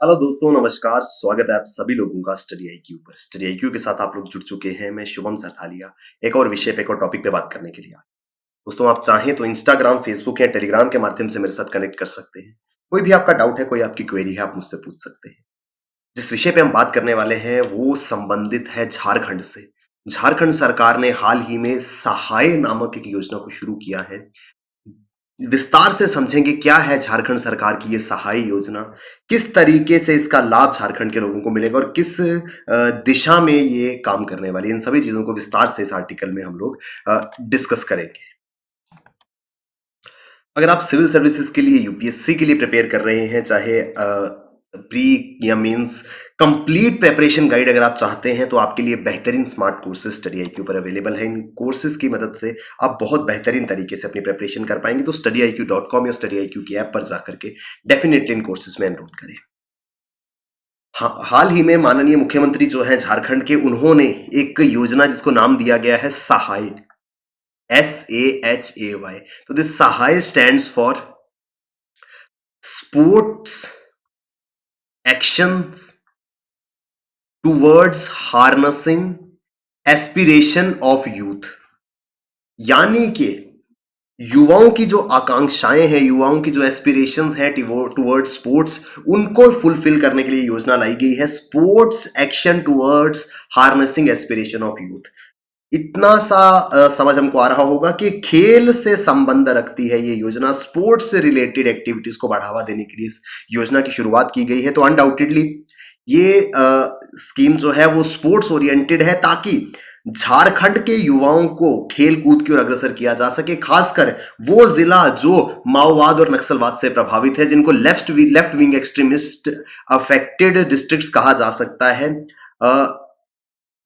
Hello दोस्तों, नमस्कार। स्वागत है आप सभी लोगों का स्टडी आईक्यू पर। स्टडी आईक्यू के साथ आप लोग जुड़ चुके हैं। मैं शुभम सरथालिया एक और विषय पे, एक और टॉपिक पे बात करने के लिए आया। दोस्तों, आप चाहें तो इंस्टाग्राम, फेसबुक या टेलीग्राम के माध्यम से मेरे साथ कनेक्ट कर सकते हैं। कोई भी आपका डाउट है, कोई आपकी क्वेरी है, आप मुझसे पूछ सकते हैं। जिस विषय पे हम बात करने वाले हैं वो संबंधित है झारखंड से। झारखंड सरकार ने हाल ही में सहाय नामक एक योजना को शुरू किया है। विस्तार से समझेंगे क्या है झारखंड सरकार की ये सहाय योजना, किस तरीके से इसका लाभ झारखंड के लोगों को मिलेगा और किस दिशा में ये काम करने वाली है। इन सभी चीजों को विस्तार से इस आर्टिकल में हम लोग डिस्कस करेंगे। अगर आप सिविल सर्विसेज के लिए, यूपीएससी के लिए प्रिपेयर कर रहे हैं, चाहे प्री या मींस, कंप्लीट प्रिपरेशन गाइड अगर आप चाहते हैं तो आपके लिए बेहतरीन स्मार्ट कोर्सेज स्टडी आईक्यू पर अवेलेबल है। इन कोर्सेज की मदद से आप बहुत बेहतरीन तरीके से अपनी प्रिपरेशन कर पाएंगे। तो studyIQ.com या स्टडी आईक्यू की ऐप पर जाकर के डेफिनेटली इन कोर्सेज में एनरोल करें। हाल ही में माननीय मुख्यमंत्री जो है झारखंड के, उन्होंने एक योजना जिसको नाम दिया गया है सहाय, SAHAY। तो this Sahay stands for sports actions towards harnessing aspiration of youth. यानी कि युवाओं की जो आकांक्षाएं हैं, युवाओं की जो एस्पिरेशंस हैं टूवर्ड्स स्पोर्ट्स, उनको फुलफिल करने के लिए योजना लाई गई है, sports action towards harnessing aspiration of youth. इतना सा समझ हमको आ रहा होगा कि खेल से संबंध रखती है ये योजना। स्पोर्ट्स से रिलेटेड एक्टिविटीज को बढ़ावा देने के लिए इस योजना की शुरुआत की गई है। तो अनडाउटेडली ये स्कीम जो है वो स्पोर्ट्स ओरिएंटेड है, ताकि झारखंड के युवाओं को खेल कूद की ओर अग्रसर किया जा सके। खासकर वो जिला जो माओवाद और नक्सलवाद से प्रभावित है, जिनको left wing extremist affected districts कहा जा सकता है,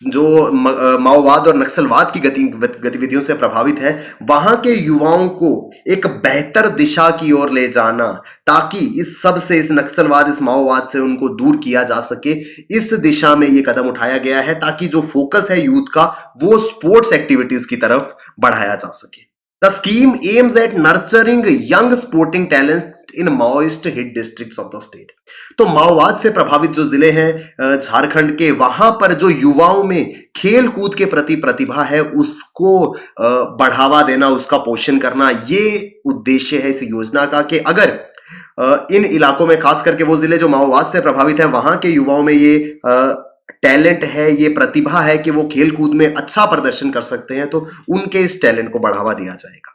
जो माओवाद और नक्सलवाद की गतिविधियों से प्रभावित है, वहां के युवाओं को एक बेहतर दिशा की ओर ले जाना, ताकि इस सब से, इस नक्सलवाद, इस माओवाद से उनको दूर किया जा सके। इस दिशा में ये कदम उठाया गया है, ताकि जो फोकस है यूथ का वो स्पोर्ट्स एक्टिविटीज की तरफ बढ़ाया जा सके। The scheme aims at nurturing young sporting talent in Maoist hit districts of the state. तो माओवाद से प्रभावित जो जिले हैं झारखंड के, वहां पर जो युवाओं में खेल कूद के प्रति प्रतिभा है उसको बढ़ावा देना, उसका पोषण करना, ये उद्देश्य है इस योजना का। कि अगर इन इलाकों में, खास करके वो जिले जो माओवाद से प्रभावित है, वहां के युवाओं में ये टैलेंट है, ये प्रतिभा है कि वो खेल कूद में अच्छा प्रदर्शन कर सकते हैं, तो उनके इस टैलेंट को बढ़ावा दिया जाएगा।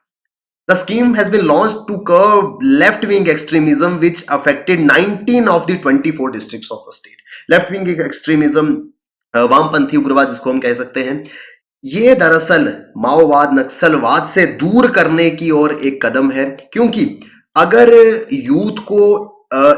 The scheme has been launched to curb left-wing extremism, which affected 19 of the 24 districts of the state. Left-wing extremism, वामपंथी उग्रवाद जिसको हम कह सकते हैं, ये दरअसल माओवाद, नक्सलवाद से दूर करने की ओर एक कदम है। क्योंकि अगर यूथ को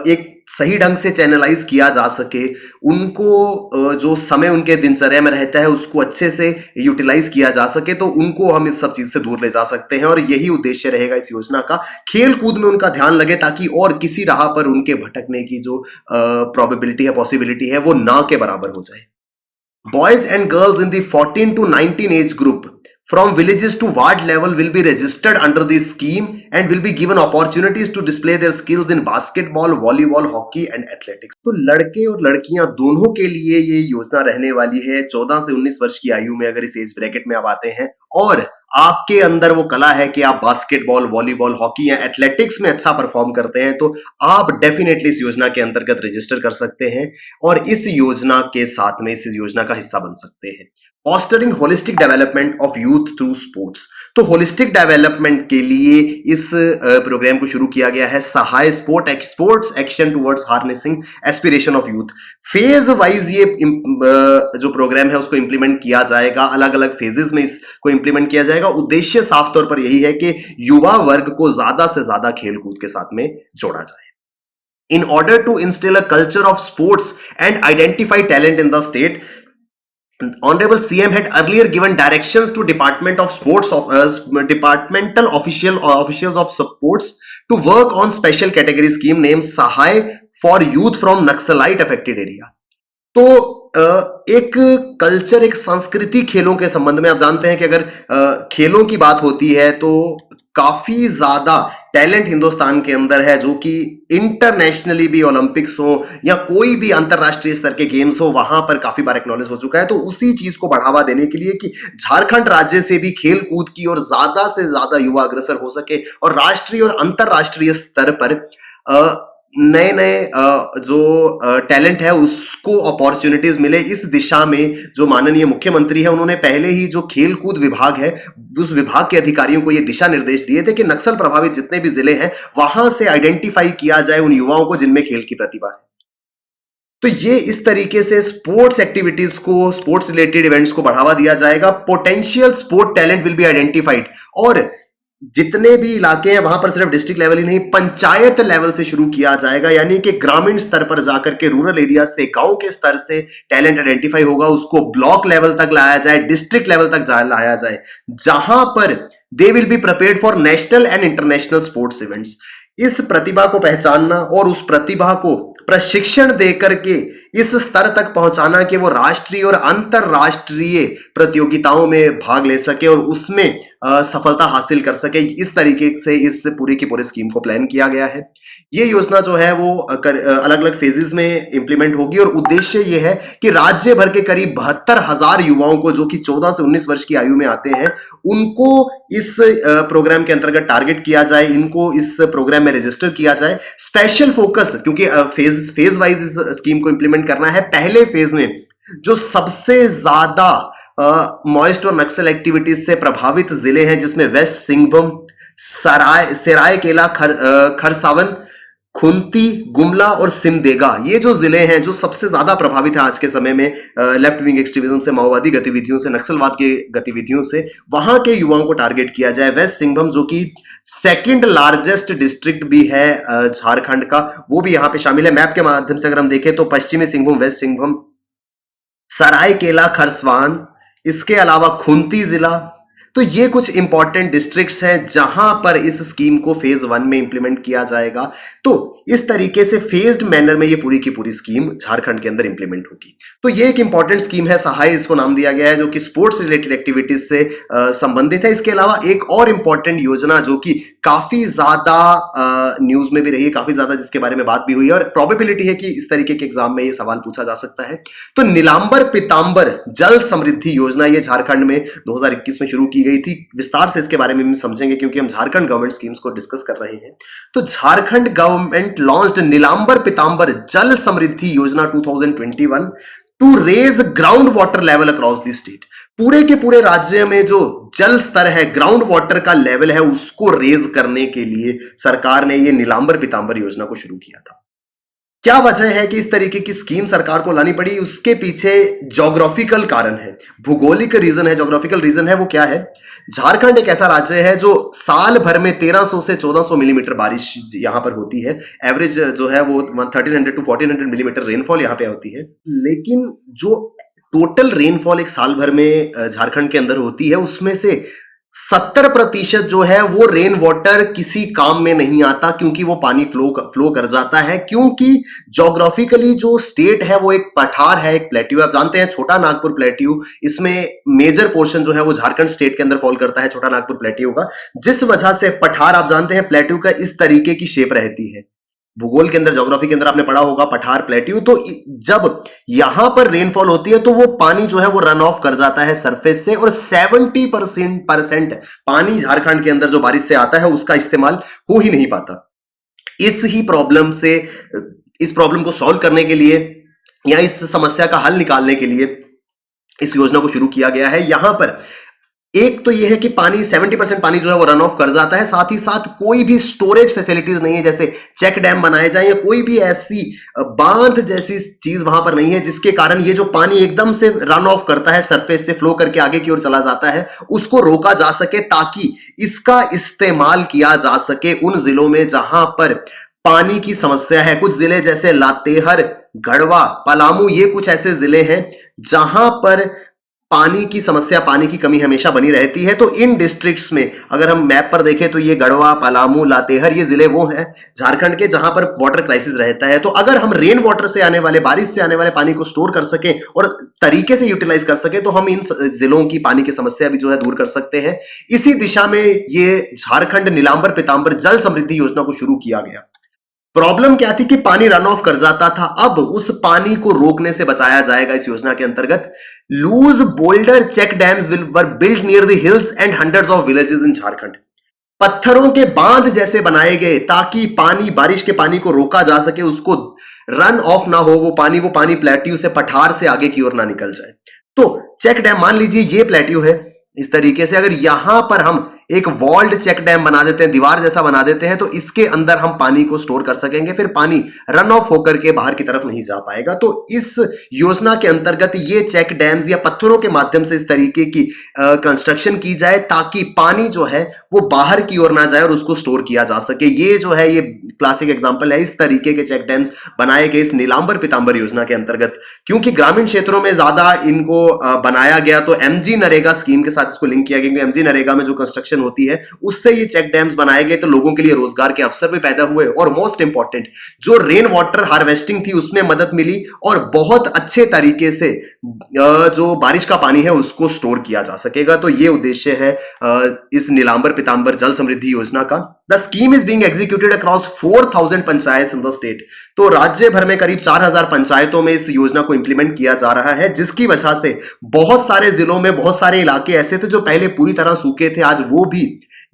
एक सही ढंग से चैनलाइज किया जा सके, उनको जो समय उनके दिनचर्या में रहता है उसको अच्छे से यूटिलाइज किया जा सके, तो उनको हम इस सब चीज से दूर ले जा सकते हैं। और यही उद्देश्य रहेगा इस योजना का। खेल कूद में उनका ध्यान लगे, ताकि और किसी राह पर उनके भटकने की जो प्रोबेबिलिटी है, पॉसिबिलिटी है, वो ना के बराबर हो जाए। Boys and girls in the 14 to 19 age group from villages to ward level will be registered under this scheme and will be given opportunities to display their skills in basketball, volleyball, hockey and athletics। तो लड़के और लड़कियां दोनों के लिए ये योजना रहने वाली है। 14 से 19 वर्ष की आयु में अगर इस एज ब्रैकेट में आप आते हैं और आपके अंदर वो कला है कि आप बास्केटबॉल, वॉलीबॉल, हॉकी या एथलेटिक्स में अच्छा परफॉर्म करते हैं, तो आप डेफिनेटली इस योजना के अंतर्गत रजिस्टर कर सकते हैं और इस योजना के साथ में, इस योजना का हिस्सा बन सकते हैं। Fostering holistic development of youth through sports. तो होलिस्टिक डेवलपमेंट के लिए इस प्रोग्राम को शुरू किया गया है, Sahay sports action towards harnessing aspiration of youth. Phase wise ये जो प्रोग्राम है उसको इंप्लीमेंट किया जाएगा, अलग अलग फेजेस में इसको इंप्लीमेंट किया जाएगा। उद्देश्य साफ तौर पर यही है कि युवा वर्ग को ज्यादा से ज्यादा खेल कूद के साथ में जोड़ा जाए। In order to instill a culture of sports and identify talent in the state, Honorable CM had earlier given directions to Department of Sports of departmental officials of sports to work on special category scheme named Sahay for youth from Naxalite affected area। तो एक culture, एक संस्कृति खेलों के संबंध में, आप जानते हैं कि अगर खेलों की बात होती है तो काफी ज्यादा टैलेंट हिंदुस्तान के अंदर है, जो कि इंटरनेशनली भी ओलंपिक्स हो या कोई भी अंतरराष्ट्रीय स्तर के गेम्स हो वहां पर काफी बार एक्नॉलेज हो चुका है। तो उसी चीज को बढ़ावा देने के लिए कि झारखंड राज्य से भी खेल कूद की और ज्यादा से ज्यादा युवा अग्रसर हो सके और राष्ट्रीय और अंतरराष्ट्रीय स्तर पर नए नए जो टैलेंट है उसको अपॉर्चुनिटीज मिले, इस दिशा में जो माननीय मुख्यमंत्री है उन्होंने पहले ही जो खेल कूद विभाग है उस विभाग के अधिकारियों को ये दिशा निर्देश दिए थे कि नक्सल प्रभावित जितने भी जिले हैं वहां से आइडेंटिफाई किया जाए उन युवाओं को जिनमें खेल की प्रतिभा है। तो ये इस तरीके से स्पोर्ट्स एक्टिविटीज को, स्पोर्ट्स रिलेटेड इवेंट्स को बढ़ावा दिया जाएगा। Potential sport talent will be identified और जितने भी इलाके हैं वहां पर सिर्फ डिस्ट्रिक्ट लेवल ही नहीं, पंचायत लेवल से शुरू किया जाएगा, यानी कि ग्रामीण स्तर पर जाकर के रूरल एरिया से, गांव के स्तर से टैलेंट आइडेंटिफाई होगा, उसको ब्लॉक लेवल तक लाया जाए, डिस्ट्रिक्ट लेवल तक लाया जाए, जहां पर they will be prepared for national and international sports events. इस प्रतिभा को पहचानना और उस प्रतिभा को प्रशिक्षण देकर के इस स्तर तक पहुंचाना कि वो राष्ट्रीय और अंतरराष्ट्रीय प्रतियोगिताओं में भाग ले सके और उसमें सफलता हासिल कर सके, इस तरीके से इस पूरी की पूरी स्कीम को प्लान किया गया है। ये योजना जो है वो अलग अलग फेजेस में इंप्लीमेंट होगी और उद्देश्य ये है कि राज्य भर के करीब 72,000 युवाओं को जो कि 14 से 19 वर्ष की आयु में आते हैं उनको इस प्रोग्राम के अंतर्गत टारगेट किया जाए, इनको इस प्रोग्राम में रजिस्टर किया जाए। स्पेशल फोकस, क्योंकि फेज वाइज इस स्कीम को इंप्लीमेंट करना है। पहले फेज में जो सबसे ज्यादा मॉइस्ट और नक्सल एक्टिविटीज से प्रभावित जिले हैं, जिसमें वेस्ट सिंहभूम, सरायकेला, खरसावन, खुंती, गुमला और सिमदेगा, ये जो जिले हैं जो सबसे ज्यादा प्रभावित है आज के समय में लेफ्ट विंग एक्सट्रीमिज्म से, माओवादी गतिविधियों से, नक्सलवाद की गतिविधियों से, वहां के युवाओं को टारगेट किया जाए। वेस्ट सिंहभूम जो कि सेकंड लार्जेस्ट डिस्ट्रिक्ट भी है झारखंड का, वो भी यहां पे शामिल है। मैप के माध्यम से अगर हम देखें तो पश्चिमी सिंहभूम, वेस्ट सिंहभूम, सरायकेला, खरसवान, इसके अलावा खुंती जिला। तो ये कुछ इंपॉर्टेंट डिस्ट्रिक्ट्स हैं जहां पर इस स्कीम को फेज 1 में इंप्लीमेंट किया जाएगा। तो इस तरीके से फेज्ड मैनर में ये पूरी की पूरी स्कीम झारखंड के अंदर इंप्लीमेंट होगी। तो ये एक इंपॉर्टेंट स्कीम है, सहाय इसको नाम दिया गया है, जो कि स्पोर्ट्स रिलेटेड एक्टिविटीज से संबंधित है। इसके अलावा एक और इंपॉर्टेंट योजना जो कि काफी ज्यादा न्यूज में भी रही है, काफी ज्यादा जिसके बारे में बात भी हुई है और प्रोबेबिलिटी है कि इस तरीके के एग्जाम में ये सवाल पूछा जा सकता है। तो नीलांबर पीतांबर जल समृद्धि योजना ये झारखंड में 2021 में शुरू की गई थी। विस्तार से इसके बारे में हम समझेंगे क्योंकि हम झारखंड गवर्नमेंट स्कीम्स को डिस्कस कर रहे हैं। तो Jharkhand government launched Nilambar Pitambar Jal Samriddhi Yojana 2021 to raise ground water level across the state. पूरे के पूरे राज्य में जो जल स्तर है, ग्राउंड वाटर का लेवल है, उसको रेज करने के लिए सरकार ने ये नीलांबर पीतांबर योजना को शुरू किया था। क्या वजह है कि इस तरीके की स्कीम सरकार को लानी पड़ी? उसके पीछे ज्योग्राफिकल कारण है, भूगोलिक रीजन है। ज्योग्राफिकल रीजन है वो क्या है? झारखंड एक ऐसा राज्य है जो साल भर में 1300 से 1400 मिलीमीटर बारिश यहां पर होती है। एवरेज जो है वो 1300 टू 1400 मिलीमीटर रेनफॉल यहां पे होती है। लेकिन जो टोटल रेनफॉल एक साल भर में झारखंड के अंदर होती है, उसमें से 70% जो है वो रेन वाटर किसी काम में नहीं आता, क्योंकि वो पानी फ्लो कर जाता है। क्योंकि ज्योग्राफिकली जो स्टेट है वो एक पठार है, एक प्लेट्यू। आप जानते हैं छोटा नागपुर प्लेट्यू, इसमें मेजर पोर्शन जो है वो झारखंड स्टेट के अंदर फॉल करता है, छोटा नागपुर प्लेट्यू का। जिस वजह से पठार, आप जानते हैं प्लेट्यू का इस तरीके की शेप रहती है। भूगोल के अंदर, ज्योग्राफी के अंदर आपने पढ़ा होगा पठार, प्लेट्यू। तो जब यहां पर रेनफॉल होती है तो वो पानी जो है वो रन ऑफ कर जाता है सरफेस से, और 70% पानी झारखंड के अंदर जो बारिश से आता है उसका इस्तेमाल हो ही नहीं पाता। इस प्रॉब्लम को सॉल्व करने के लिए या इस समस्या का हल निकालने के लिए इस योजना को शुरू किया गया है। यहां पर एक तो यह है कि पानी 70% पानी जो है वो रन ऑफ कर जाता है, साथ ही साथ कोई भी स्टोरेज फैसिलिटीज नहीं है, जैसे चेक डैम बनाए जाए या कोई भी ऐसी बांध जैसी चीज वहां पर नहीं है, जिसके कारण ये जो पानी एकदम से रन ऑफ करता है, सरफेस से फ्लो करके आगे की ओर चला जाता है, उसको रोका जा सके, ताकि इसका इस्तेमाल किया जा सके उन जिलों में जहां पर पानी की समस्या है। कुछ जिले जैसे लातेहर, गढ़वा, पलामू, ये कुछ ऐसे जिले हैं जहां पर पानी की समस्या, पानी की कमी हमेशा बनी रहती है। तो इन डिस्ट्रिक्ट्स में अगर हम मैप पर देखें तो ये गढ़वा, पलामू, लातेहर, ये जिले वो हैं झारखंड के जहां पर वाटर क्राइसिस रहता है। तो अगर हम रेन वाटर से आने वाले, बारिश से आने वाले पानी को स्टोर कर सकें और तरीके से यूटिलाइज कर सकें, तो हम इन जिलों की पानी की समस्या भी जो है दूर कर सकते हैं। इसी दिशा में ये झारखंड नीलांबर पीतांबर जल समृद्धि योजना को शुरू किया गया। प्रॉब्लम क्या थी कि पानी रन ऑफ कर जाता था। अब उस पानी को रोकने से बचाया जाएगा इस योजना के अंतर्गत। Loose boulder check dams were build near the hills and hundreds of villages in Jharkhand. पत्थरों के बांध जैसे बनाए गए ताकि पानी, बारिश के पानी को रोका जा सके, उसको रन ऑफ ना हो, वो पानी प्लेट्यू से, पठार से आगे की ओर ना निकल जाए। तो चेक डैम, मान लीजिए ये प्लेट्यू है, इस तरीके से अगर यहां पर हम एक वॉल्ड चेक डैम बना देते हैं, दीवार जैसा बना देते हैं, तो इसके अंदर हम पानी को स्टोर कर सकेंगे, फिर पानी रन ऑफ होकर के बाहर की तरफ नहीं जा पाएगा। तो इस योजना के अंतर्गत ये चेक डैम्स या पत्थरों के माध्यम से इस तरीके की कंस्ट्रक्शन की जाए ताकि पानी जो है वो बाहर की ओर ना जाए और उसको स्टोर किया जा सके। ये जो है ये क्लासिक एग्जांपल है इस तरीके के चेक डैम्स बनाए गए इस नीलांबर पीतांबर योजना के अंतर्गत। क्योंकि ग्रामीण क्षेत्रों में ज्यादा इनको बनाया गया, तो एमजी नरेगा स्कीम के साथ इसको लिंक किया गया। एमजी नरेगा में जो कंस्ट्रक्शन होती है उससे ये चेक डैम्स बनाए गए, तो लोगों के लिए रोजगार के अवसर भी पैदा हुए और मोस्ट इंपॉर्टेंट जो रेन वाटर हार्वेस्टिंग थी उसमें मदद मिली और बहुत अच्छे तरीके से जो बारिश का पानी है उसको स्टोर किया जा सकेगा। तो ये उद्देश्य है इस नीलांबर पीतांबर जल समृद्धि योजना का। The scheme is being executed across 4000 panchayat in the state. तो राज्य भर में करीब 4000 पंचायतों में इस योजना को इंप्लीमेंट किया जा रहा है, जिसकी वजह से बहुत सारे जिलों में बहुत सारे इलाके ऐसे थे जो पहले पूरी तरह सूखे थे, आज वो भी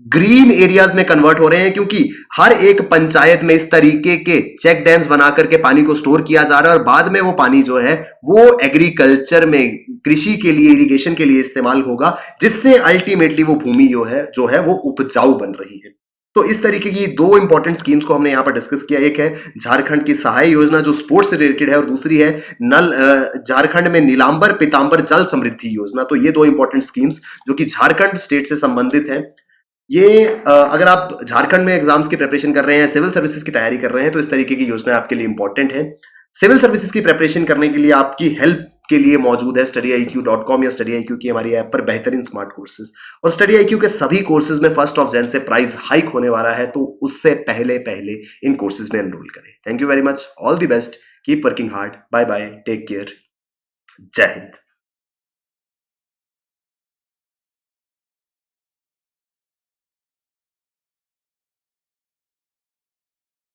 ग्रीन एरियाज में कन्वर्ट हो रहे हैं। क्योंकि हर एक पंचायत में इस तरीके के चेक डैम्स बना करके पानी को स्टोर किया जा रहा है और बाद में वो पानी जो है वो एग्रीकल्चर में, कृषि के लिए, इरिगेशन के लिए इस्तेमाल होगा, जिससे अल्टीमेटली वो भूमि जो है वो उपजाऊ बन रही है। तो इस तरीके की दो इंपॉर्टेंट स्कीम्स को हमने यहां पर डिस्कस किया। एक है झारखंड की सहाय योजना जो स्पोर्ट्स से रिलेटेड है और दूसरी है झारखंड में नीलांबर पीतांबर जल समृद्धि योजना। तो ये दो इंपॉर्टेंट स्कीम्स जो कि झारखंड स्टेट से संबंधित है। ये अगर आप झारखंड में एग्जाम्स की प्रिपरेशन कर रहे हैं, सिविल सर्विसेज की तैयारी कर रहे हैं, तो इस तरीके की योजना आपके लिए इंपॉर्टेंट है। सिविल सर्विसेज की प्रिपरेशन करने के लिए आपकी हेल्प के लिए मौजूद है StudyIQ.com या StudyIQ की हमारी ऐप पर बेहतरीन स्मार्ट कोर्सेज। और StudyIQ के सभी कोर्सेज में 1 Jan से प्राइस हाइक होने वाला है, तो उससे पहले इन कोर्सेज में एनरोल करें। Thank you very much, all the best, keep working hard, bye bye, take care, Jai Hind.